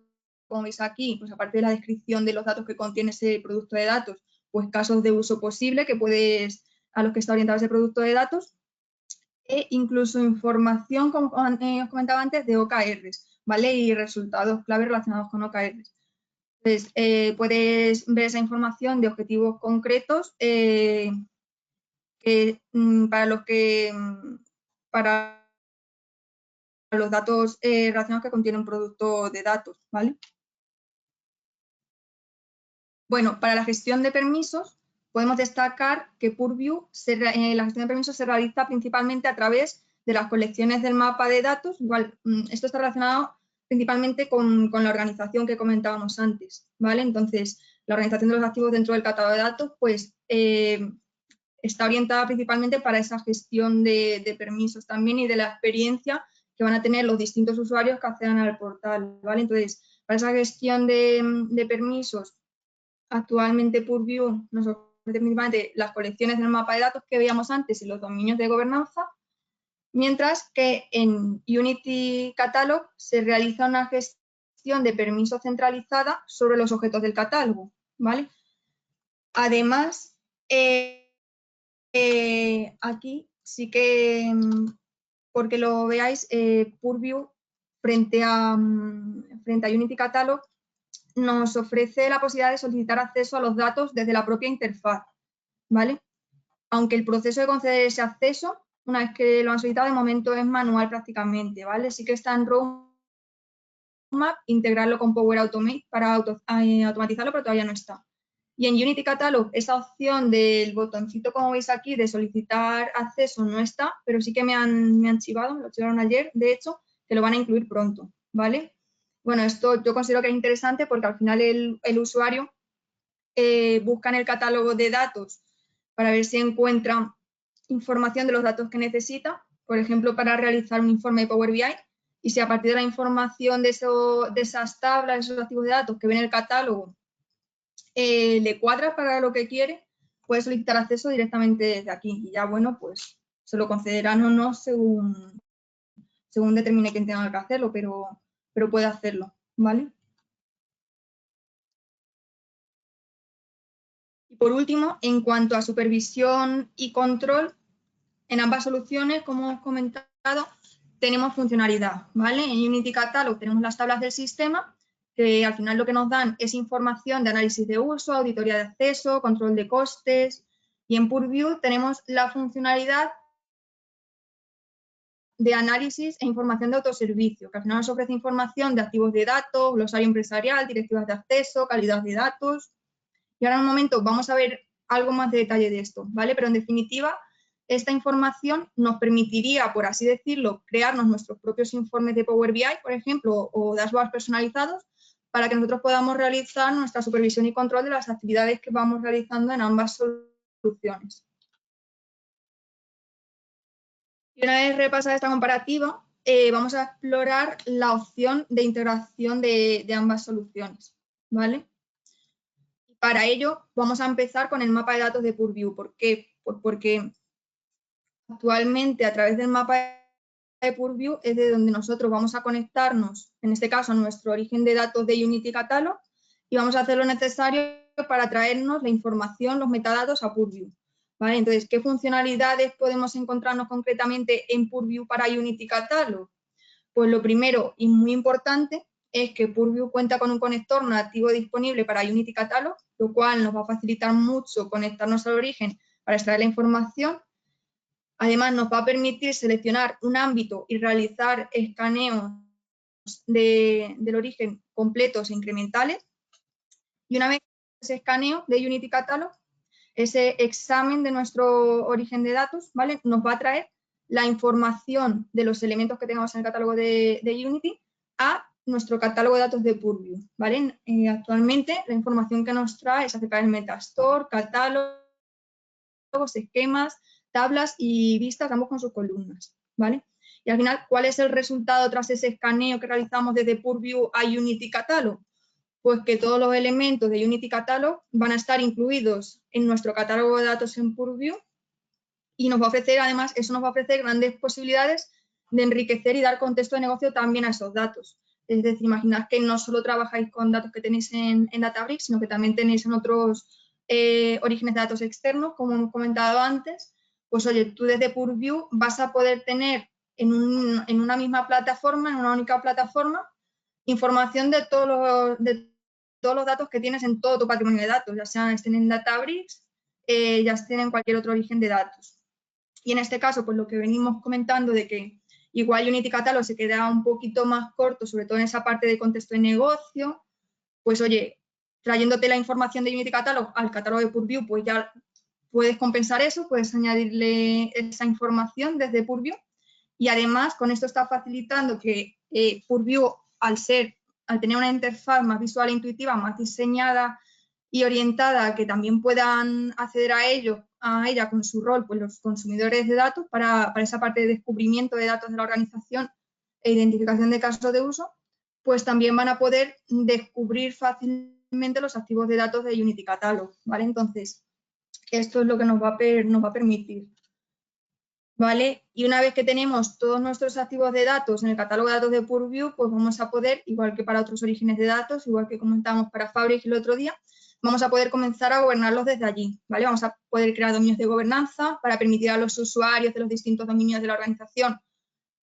como veis aquí, pues aparte de la descripción de los datos que contiene ese producto de datos, pues casos de uso posible a los que está orientado ese producto de datos, e incluso información, como os comentaba antes, de OKRs, ¿vale? Y resultados clave relacionados con OKRs. Entonces, puedes ver esa información de objetivos concretos para los datos relacionados que contiene un producto de datos, ¿vale? Bueno, para la gestión de permisos podemos destacar que Purview, la gestión de permisos se realiza principalmente a través de las colecciones del mapa de datos. Igual, esto está relacionado principalmente con la organización que comentábamos antes, ¿vale? Entonces, la organización de los activos dentro del catálogo de datos, pues, está orientada principalmente para esa gestión de permisos también y de la experiencia que van a tener los distintos usuarios que accedan al portal, ¿vale? Entonces, para esa gestión de permisos, actualmente Purview nos ofrece principalmente las colecciones del mapa de datos que veíamos antes y los dominios de gobernanza, mientras que en Unity Catalog se realiza una gestión de permisos centralizada sobre los objetos del catálogo, ¿vale? Además, aquí sí que, porque lo veáis, Purview frente a Unity Catalog nos ofrece la posibilidad de solicitar acceso a los datos desde la propia interfaz, ¿vale? Aunque el proceso de conceder ese acceso, una vez que lo han solicitado, de momento es manual prácticamente, ¿vale? Sí que está en roadmap integrarlo con Power Automate para automatizarlo, pero todavía no está. Y en Unity Catalog esa opción del botoncito, como veis aquí, de solicitar acceso no está, pero sí que me han chivado, me lo chivaron ayer, de hecho, que lo van a incluir pronto, ¿vale? Bueno, esto yo considero que es interesante porque al final el usuario busca en el catálogo de datos para ver si encuentra información de los datos que necesita, por ejemplo, para realizar un informe de Power BI, y si a partir de la información de esas tablas, de esos activos de datos que ve en el catálogo, le cuadra para lo que quiere, puede solicitar acceso directamente desde aquí. Y ya, bueno, pues se lo concederán o no según determine quién tenga que hacerlo, pero puede hacerlo, ¿vale? Y por último, en cuanto a supervisión y control, en ambas soluciones, como os he comentado, tenemos funcionalidad, ¿vale? En Unity Catalog tenemos las tablas del sistema, que al final lo que nos dan es información de análisis de uso, auditoría de acceso, control de costes, y en Purview tenemos la funcionalidad de análisis e información de autoservicio, que al final nos ofrece información de activos de datos, glosario empresarial, directivas de acceso, calidad de datos. Y ahora en un momento vamos a ver algo más de detalle de esto, ¿vale? Pero en definitiva, esta información nos permitiría, por así decirlo, crearnos nuestros propios informes de Power BI, por ejemplo, o dashboards personalizados, para que nosotros podamos realizar nuestra supervisión y control de las actividades que vamos realizando en ambas soluciones. Y una vez repasada esta comparativa, vamos a explorar la opción de integración de ambas soluciones, ¿vale? Para ello, vamos a empezar con el mapa de datos de Purview. ¿Por qué? Pues porque actualmente a través del mapa de Purview es de donde nosotros vamos a conectarnos, en este caso, a nuestro origen de datos de Unity Catalog, y vamos a hacer lo necesario para traernos la información, los metadatos a Purview. ¿Vale? Entonces, ¿qué funcionalidades podemos encontrarnos concretamente en Purview para Unity Catalog? Pues lo primero y muy importante es que Purview cuenta con un conector nativo disponible para Unity Catalog, lo cual nos va a facilitar mucho conectarnos al origen para extraer la información. Además, nos va a permitir seleccionar un ámbito y realizar escaneos del origen completos e incrementales. Y una vez ese escaneo de Unity Catalog, ese examen de nuestro origen de datos, ¿vale? Nos va a traer la información de los elementos que tengamos en el catálogo de Unity a nuestro catálogo de datos de Purview, ¿vale? Actualmente la información que nos trae es acerca del Metastore, catálogos, esquemas, tablas y vistas, ambos con sus columnas, ¿vale? Y al final, ¿cuál es el resultado tras ese escaneo que realizamos desde Purview a Unity Catalog? Pues que todos los elementos de Unity Catalog van a estar incluidos en nuestro catálogo de datos en Purview y nos va a ofrecer, además, eso nos va a ofrecer grandes posibilidades de enriquecer y dar contexto de negocio también a esos datos. Es decir, imaginad que no solo trabajáis con datos que tenéis en Databricks, sino que también tenéis en otros orígenes de datos externos, como hemos comentado antes. Pues oye, tú desde Purview vas a poder tener en una misma plataforma, en una única plataforma, información de todos los datos que tienes en todo tu patrimonio de datos, ya sean estén en Databricks, ya estén en cualquier otro origen de datos. Y en este caso, pues lo que venimos comentando de que igual Unity Catalog se queda un poquito más corto, sobre todo en esa parte de contexto de negocio, pues oye, trayéndote la información de Unity Catalog al catálogo de Purview, pues ya puedes compensar eso, puedes añadirle esa información desde Purview. Y además, con esto está facilitando que Purview, al tener una interfaz más visual e intuitiva, más diseñada y orientada a que también puedan acceder a ella con su rol, pues los consumidores de datos para esa parte de descubrimiento de datos de la organización e identificación de casos de uso, pues también van a poder descubrir fácilmente los activos de datos de Unity Catalog, ¿vale? Entonces, esto es lo que nos va a permitir, ¿vale? Y una vez que tenemos todos nuestros activos de datos en el catálogo de datos de Purview, pues vamos a poder, igual que para otros orígenes de datos, igual que comentábamos para Fabric el otro día, vamos a poder comenzar a gobernarlos desde allí, ¿vale? Vamos a poder crear dominios de gobernanza para permitir a los usuarios de los distintos dominios de la organización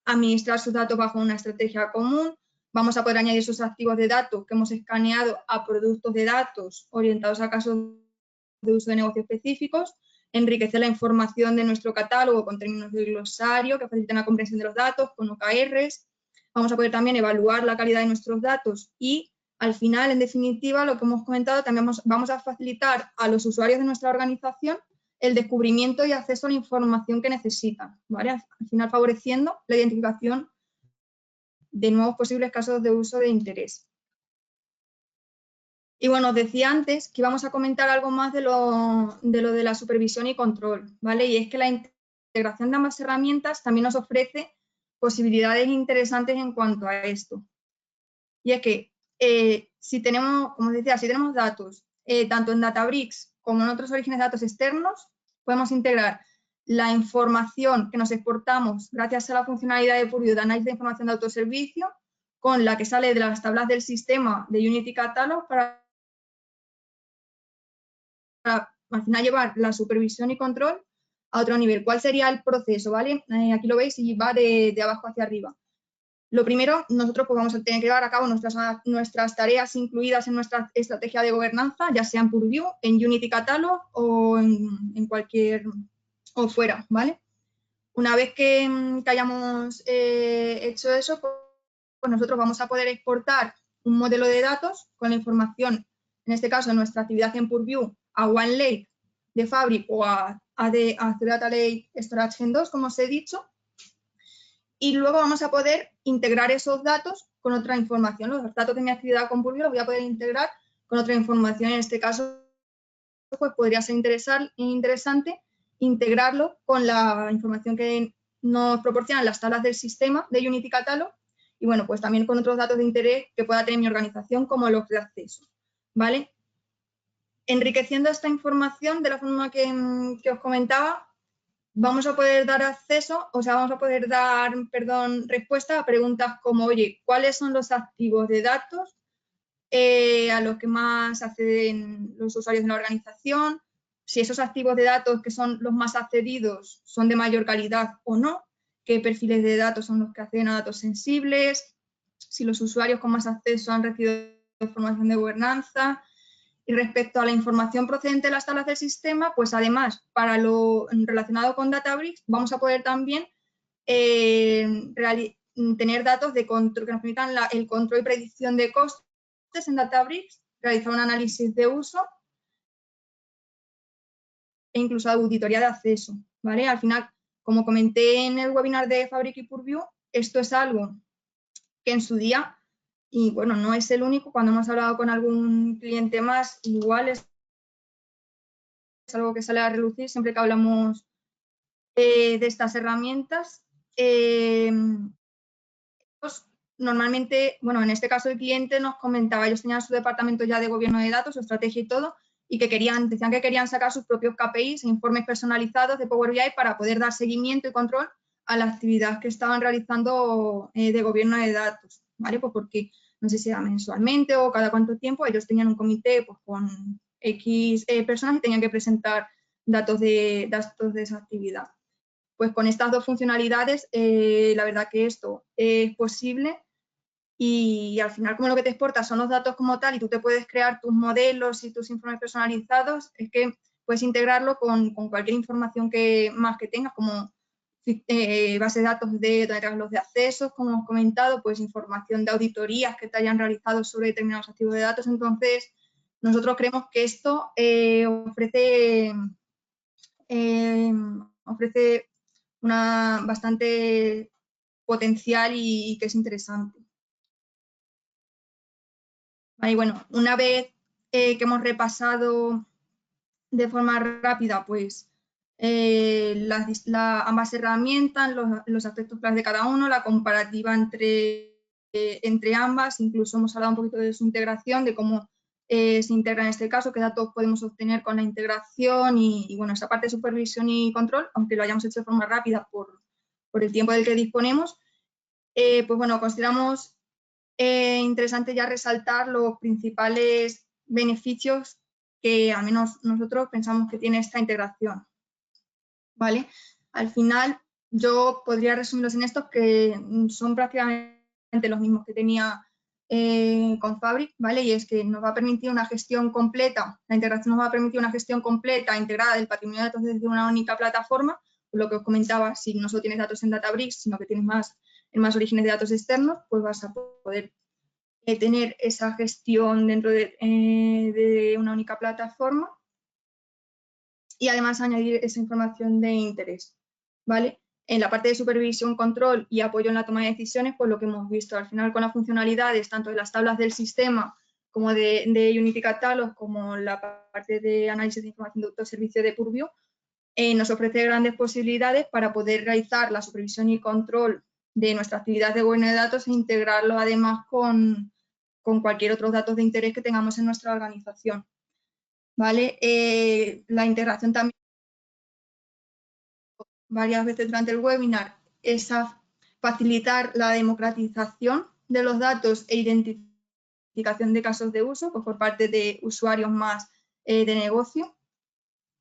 administrar sus datos bajo una estrategia común. Vamos a poder añadir sus activos de datos que hemos escaneado a productos de datos orientados a casos de uso de negocio específicos, enriquecer la información de nuestro catálogo con términos de glosario que facilitan la comprensión de los datos, con OKRs. Vamos a poder también evaluar la calidad de nuestros datos y, al final, en definitiva, lo que hemos comentado, también vamos a facilitar a los usuarios de nuestra organización el descubrimiento y acceso a la información que necesitan, ¿vale? Al final, favoreciendo la identificación de nuevos posibles casos de uso de interés. Y bueno, os decía antes que íbamos a comentar algo más de lo de la supervisión y control, ¿vale? Y es que la integración de ambas herramientas también nos ofrece posibilidades interesantes en cuanto a esto. Y es que si tenemos, como os decía, si tenemos datos tanto en Databricks como en otros orígenes de datos externos, podemos integrar la información que nos exportamos gracias a la funcionalidad de Purview de análisis de información de autoservicio con la que sale de las tablas del sistema de Unity Catalog para al final llevar la supervisión y control a otro nivel. ¿Cuál sería el proceso? ¿Vale? Aquí lo veis y va de abajo hacia arriba. Lo primero, nosotros pues, vamos a tener que llevar a cabo nuestras tareas incluidas en nuestra estrategia de gobernanza, ya sea en Purview, en Unity Catalog o en cualquier, o fuera, ¿vale? Una vez que hayamos hecho eso, pues nosotros vamos a poder exportar un modelo de datos con la información, en este caso nuestra actividad en Purview, a OneLake de Fabric o a Data Lake Storage Gen 2, como os he dicho, y luego vamos a poder integrar esos datos con otra información. Los datos de mi actividad con Purview los voy a poder integrar con otra información. En este caso, pues podría ser interesante integrarlo con la información que nos proporcionan las tablas del sistema de Unity Catalog y, bueno, pues también con otros datos de interés que pueda tener mi organización, como los de acceso, ¿vale? Enriqueciendo esta información de la forma que os comentaba, vamos a poder dar acceso, o sea, vamos a poder dar, respuesta a preguntas como, oye, ¿cuáles son los activos de datos a los que más acceden los usuarios de la organización? Si esos activos de datos que son los más accedidos son de mayor calidad o no, qué perfiles de datos son los que acceden a datos sensibles, si los usuarios con más acceso han recibido información de gobernanza. Y respecto a la información procedente de las tablas del sistema, pues además, para lo relacionado con Databricks, vamos a poder también tener datos de control, que nos permitan el control y predicción de costes en Databricks, realizar un análisis de uso e incluso auditoría de acceso, ¿vale? Al final, como comenté en el webinar de Fabric y Purview, esto es algo que en su día, y bueno, no es el único, cuando hemos hablado con algún cliente más, igual es algo que sale a relucir siempre que hablamos de estas herramientas. Normalmente, bueno, en este caso el cliente nos comentaba, ellos tenían su departamento ya de gobierno de datos, su estrategia y todo, y que decían que querían sacar sus propios KPIs e informes personalizados de Power BI para poder dar seguimiento y control a la actividad que estaban realizando de gobierno de datos, ¿vale? Pues porque no sé si era mensualmente o cada cuánto tiempo, ellos tenían un comité pues, con X personas y tenían que presentar datos de esa actividad. Pues con estas dos funcionalidades, la verdad que esto es posible y al final como lo que te exporta son los datos como tal y tú te puedes crear tus modelos y tus informes personalizados, es que puedes integrarlo con cualquier información que tengas, como base de datos donde tengas los de accesos, como hemos comentado, pues información de auditorías que te hayan realizado sobre determinados activos de datos. Entonces, nosotros creemos que esto ofrece una bastante potencial y que es interesante. Y bueno, una vez que hemos repasado de forma rápida pues ambas herramientas, los aspectos claves de cada uno, la comparativa entre ambas, incluso hemos hablado un poquito de su integración, de cómo se integra en este caso, qué datos podemos obtener con la integración y bueno, esa parte de supervisión y control, aunque lo hayamos hecho de forma rápida por el tiempo del que disponemos, pues bueno, consideramos interesante ya resaltar los principales beneficios que al menos nosotros pensamos que tiene esta integración, ¿vale? Al final, yo podría resumirlos en estos que son prácticamente los mismos que tenía con Fabric, ¿vale? Y es que nos va a permitir una gestión completa, la integración nos va a permitir una gestión completa, integrada del patrimonio de datos desde una única plataforma, por lo que os comentaba, si no solo tienes datos en Databricks, sino que tienes más orígenes de datos externos, pues vas a poder tener esa gestión dentro de una única plataforma y además añadir esa información de interés, ¿vale? En la parte de supervisión, control y apoyo en la toma de decisiones, pues lo que hemos visto al final con las funcionalidades, tanto de las tablas del sistema como de Unity Catalog, como la parte de análisis de información de autoservicio de Purview, nos ofrece grandes posibilidades para poder realizar la supervisión y control de nuestra actividad de gobierno de datos e integrarlo además con cualquier otro datos de interés que tengamos en nuestra organización, ¿vale? La integración también, varias veces durante el webinar, es facilitar la democratización de los datos e identificación de casos de uso pues, por parte de usuarios más de negocio.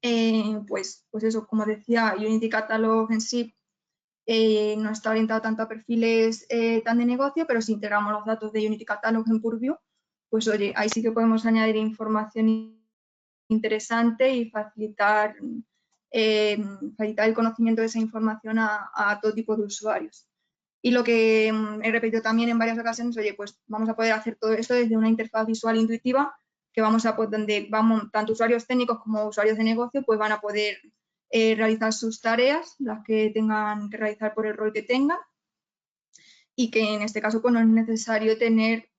Pues eso, como decía, Unity Catalog en sí no está orientado tanto a perfiles tan de negocio, pero si integramos los datos de Unity Catalog en Purview, pues oye, ahí sí que podemos añadir información interesante y facilitar facilitar el conocimiento de esa información a todo tipo de usuarios. Y lo que he repetido también en varias ocasiones, oye, pues vamos a poder hacer todo esto desde una interfaz visual intuitiva que donde vamos, tanto usuarios técnicos como usuarios de negocio, pues van a poder realizar sus tareas, las que tengan que realizar por el rol que tengan, y que en este caso pues no es necesario tener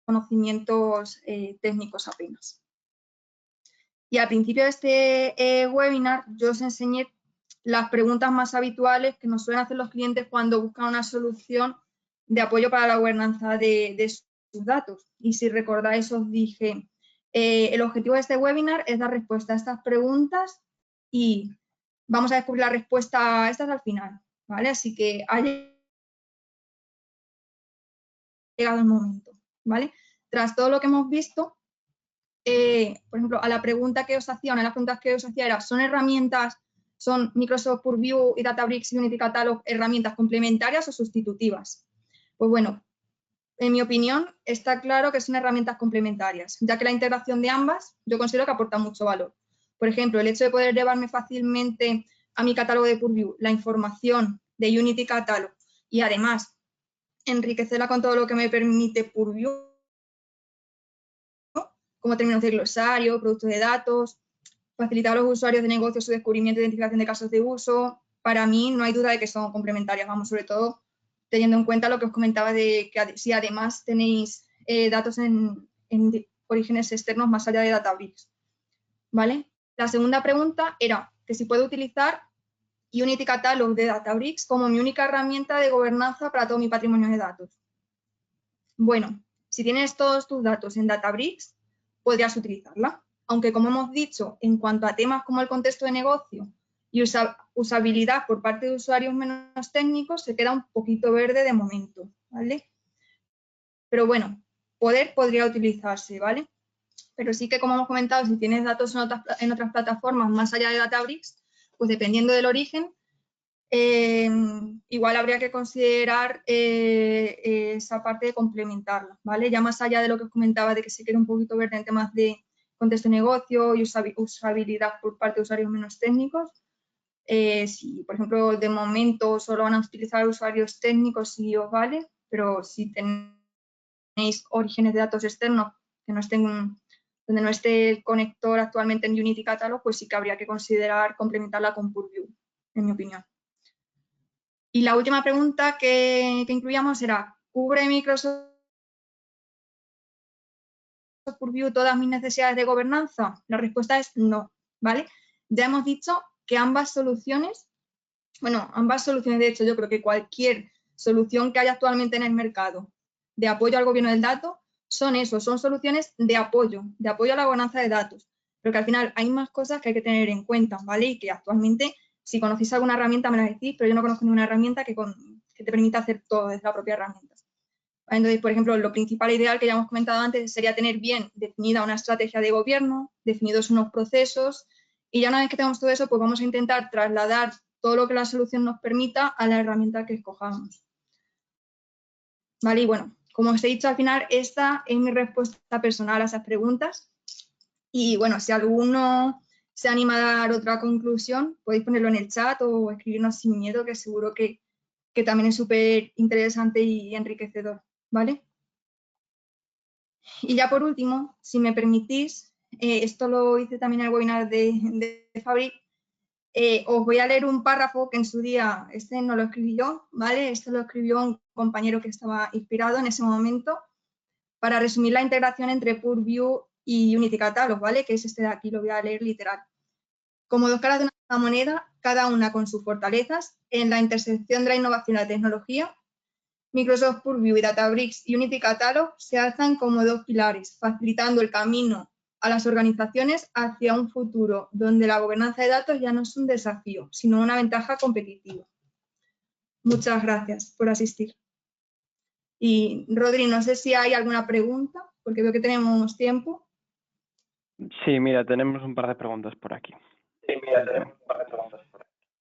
conocimientos técnicos apenas. Y al principio de este webinar yo os enseñé las preguntas más habituales que nos suelen hacer los clientes cuando buscan una solución de apoyo para la gobernanza de sus datos. Y si recordáis, os dije, el objetivo de este webinar es dar respuesta a estas preguntas y vamos a descubrir la respuesta a estas al final, ¿vale? Así que ha llegado el momento, ¿vale? Tras todo lo que hemos visto, por ejemplo, a la pregunta que os hacía, una de las preguntas que os hacía era, ¿son Microsoft Purview y Databricks y Unity Catalog herramientas complementarias o sustitutivas? Pues bueno, en mi opinión, está claro que son herramientas complementarias, ya que la integración de ambas yo considero que aporta mucho valor. Por ejemplo, el hecho de poder llevarme fácilmente a mi catálogo de Purview la información de Unity Catalog y además enriquecerla con todo lo que me permite Purview, como términos de glosario, productos de datos, facilitar a los usuarios de negocio su descubrimiento e identificación de casos de uso. Para mí no hay duda de que son complementarias, vamos, sobre todo teniendo en cuenta lo que os comentaba de que si además tenéis datos en orígenes externos más allá de Databricks, ¿vale? La segunda pregunta era que si puedo utilizar Unity Catalog de Databricks como mi única herramienta de gobernanza para todo mi patrimonio de datos. Bueno, si tienes todos tus datos en Databricks, podrías utilizarla. Aunque, como hemos dicho, en cuanto a temas como el contexto de negocio y usabilidad por parte de usuarios menos técnicos, se queda un poquito verde de momento, ¿vale? Pero bueno, podría utilizarse, ¿vale? Pero sí que, como hemos comentado, si tienes datos en otras plataformas más allá de Databricks, pues dependiendo del origen, igual habría que considerar esa parte de complementarla, ¿vale? Ya más allá de lo que os comentaba de que se quede un poquito verde en temas de contexto de negocio y usabilidad por parte de usuarios menos técnicos. Si, por ejemplo, de momento solo van a utilizar usuarios técnicos, sí os vale, pero si tenéis orígenes de datos externos que no estén, donde no esté el conector actualmente en Unity Catalog, pues sí que habría que considerar complementarla con Purview, en mi opinión. Y la última pregunta que incluíamos era, ¿cubre Microsoft Purview todas mis necesidades de gobernanza? La respuesta es no, ¿vale? Ya hemos dicho que ambas soluciones, de hecho, yo creo que cualquier solución que haya actualmente en el mercado de apoyo al gobierno del dato, son soluciones de apoyo a la gobernanza de datos, pero que al final hay más cosas que hay que tener en cuenta, ¿vale? Y que actualmente, si conocéis alguna herramienta, me la decís, pero yo no conozco ninguna herramienta que te permita hacer todo desde la propia herramienta. Entonces, por ejemplo, lo principal ideal que ya hemos comentado antes sería tener bien definida una estrategia de gobierno, definidos unos procesos, y ya una vez que tengamos todo eso, pues vamos a intentar trasladar todo lo que la solución nos permita a la herramienta que escojamos. Vale, y bueno, como os he dicho al final, esta es mi respuesta personal a esas preguntas. Y bueno, si alguno se anima a dar otra conclusión, podéis ponerlo en el chat o escribirnos sin miedo, que seguro que también es súper interesante y enriquecedor, ¿vale? Y ya por último, si me permitís, esto lo hice también en el webinar de Fabric, os voy a leer un párrafo que en su día, este no lo escribí yo, ¿vale? Este lo escribió un compañero que estaba inspirado en ese momento, para resumir la integración entre Purview y Unity Catalog, ¿vale? Que es este de aquí, lo voy a leer literal. Como dos caras de una moneda, cada una con sus fortalezas, en la intersección de la innovación y la tecnología, Microsoft Purview y Databricks y Unity Catalog se alzan como dos pilares, facilitando el camino a las organizaciones hacia un futuro donde la gobernanza de datos ya no es un desafío, sino una ventaja competitiva. Muchas gracias por asistir. Y Rodri, no sé si hay alguna pregunta, porque veo que tenemos tiempo. Sí, mira, tenemos un par de preguntas por aquí.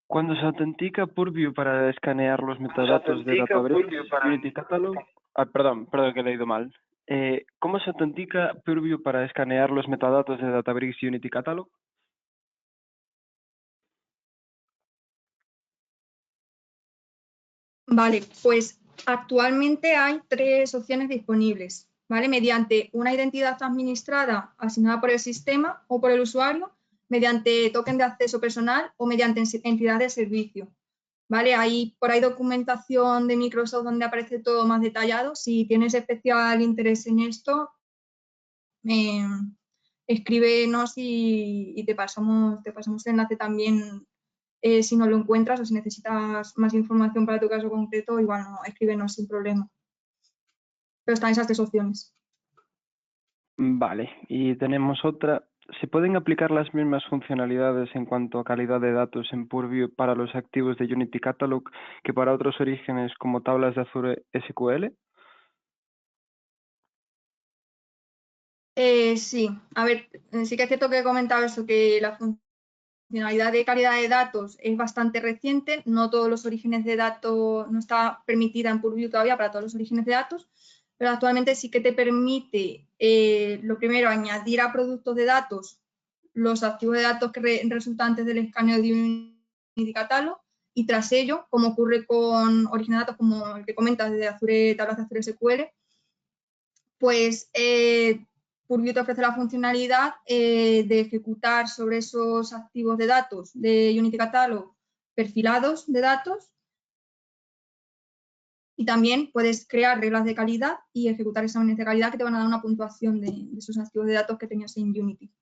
Cuando se autentica Purview para escanear los metadatos de Databricks, Unity Catalog... perdón, que he leído mal. ¿Cómo se autentica Purview para escanear los metadatos de Databricks y Unity Catalog? Vale, pues actualmente hay 3 opciones disponibles, ¿vale? Mediante una identidad administrada asignada por el sistema o por el usuario, mediante token de acceso personal o mediante entidad de servicio, ¿vale? Hay por ahí documentación de Microsoft donde aparece todo más detallado. Si tienes especial interés en esto, escríbenos y te pasamos el enlace también. Si no lo encuentras o si necesitas más información para tu caso concreto, igual no, escríbenos sin problema. Pero están esas 3 opciones. Vale, y tenemos otra. ¿Se pueden aplicar las mismas funcionalidades en cuanto a calidad de datos en Purview para los activos de Unity Catalog que para otros orígenes como tablas de Azure SQL? Sí, a ver, sí que es cierto que he comentado eso, que la funcionalidad de calidad de datos es bastante reciente. No todos los orígenes de datos, no está permitida en Purview todavía para todos los orígenes de datos, pero actualmente sí que te permite, lo primero, añadir a productos de datos los archivos de datos que resultantes del escaneo de Unity Catalog, y tras ello, como ocurre con orígenes de datos como el que comentas de Azure, tablas de Azure SQL, pues Purview te ofrece la funcionalidad de ejecutar sobre esos activos de datos de Unity Catalog perfilados de datos, y también puedes crear reglas de calidad y ejecutar exámenes de calidad que te van a dar una puntuación de esos activos de datos que tenías en Unity.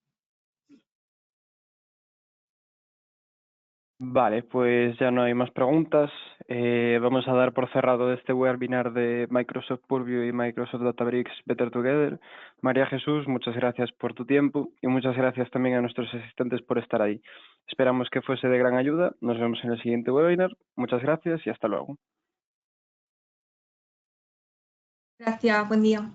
Vale, pues ya no hay más preguntas. Vamos a dar por cerrado este webinar de Microsoft Purview y Microsoft Databricks Better Together. María Jesús, muchas gracias por tu tiempo y muchas gracias también a nuestros asistentes por estar ahí. Esperamos que fuese de gran ayuda. Nos vemos en el siguiente webinar. Muchas gracias y hasta luego. Gracias, buen día.